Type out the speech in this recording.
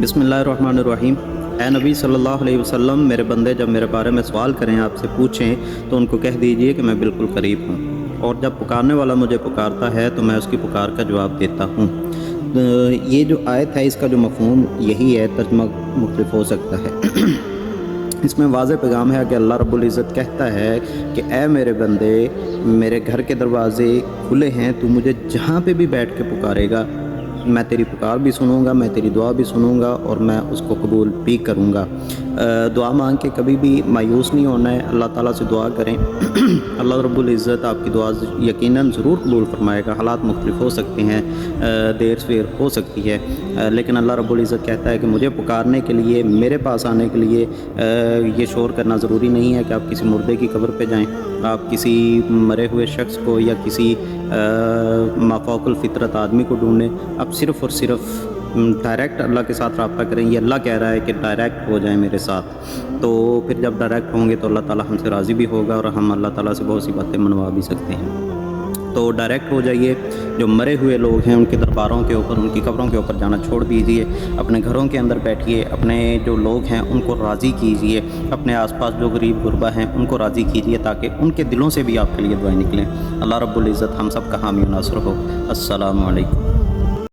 बिस्मिल्लाहिर्रहमानिर्रहीम। ए नबी सल्लल्लाहु अलैहि वसल्लम, मेरे बंदे जब मेरे बारे में सवाल करें, आपसे पूछें, तो उनको कह दीजिए कि मैं बिल्कुल करीब हूँ, और जब पुकारने वाला मुझे पुकारता है तो मैं उसकी पुकार का जवाब देता हूँ। ये जो आयत है, इसका जो मफ़हूम यही है, तर्जुमा मुख्तलिफ हो सकता है। इसमें वाज़ेह पैगाम है कि अल्लाह रब्बुल इज़्ज़त कहता है कि ए मेरे बंदे, मेरे घर के दरवाज़े खुले हैं, तू मुझे जहाँ पे भी बैठ के पुकारेगा, मैं तेरी पुकार भी सुनूंगा, मैं तेरी दुआ भी सुनूंगा, और मैं उसको कबूल भी करूंगा। दुआ मांग के कभी भी मायूस नहीं होना है, अल्लाह ताला से दुआ करें। अल्लाह रब्बुल इज़्ज़त आपकी दुआ यकीनन ज़रूर कबूल फरमाएगा। हालात मुख्तलिफ हो सकते हैं, देर सवेर हो सकती है, लेकिन अल्लाह रब्बुल इज़्ज़त कहता है कि मुझे पुकारने के लिए, मेरे पास आने के लिए ये शोर करना ज़रूरी नहीं है कि आप किसी मुर्दे की कब्र पे जाएं, आप किसी मरे हुए शख्स को या किसी माफ़ौकुल फ़ितरत आदमी को ढूंढें। आप सिर्फ़ और सिर्फ डायरेक्ट अल्लाह के साथ रब्ता करें। ये अल्लाह कह रहा है कि डायरेक्ट हो जाएं मेरे साथ। तो फिर जब डायरेक्ट होंगे तो अल्लाह ताला हमसे राज़ी भी होगा, और हम अल्लाह ताला से बहुत सी बातें मनवा भी सकते हैं। तो डायरेक्ट हो जाइए। जो मरे हुए लोग हैं उनके दरबारों के ऊपर, उनकी कब्रों के ऊपर जाना छोड़ दीजिए। अपने घरों के अंदर बैठिए, अपने जो लोग हैं उनको राज़ी कीजिए, अपने आसपास जो गरीब गुरबा हैं उनको राज़ी कीजिए, ताकि उनके दिलों से भी आपके लिए दुआएं निकलें। अल्लाह रब्बुल इज़्ज़त हम सब का हामी नासर हो। अस्सलामु अलैकुम।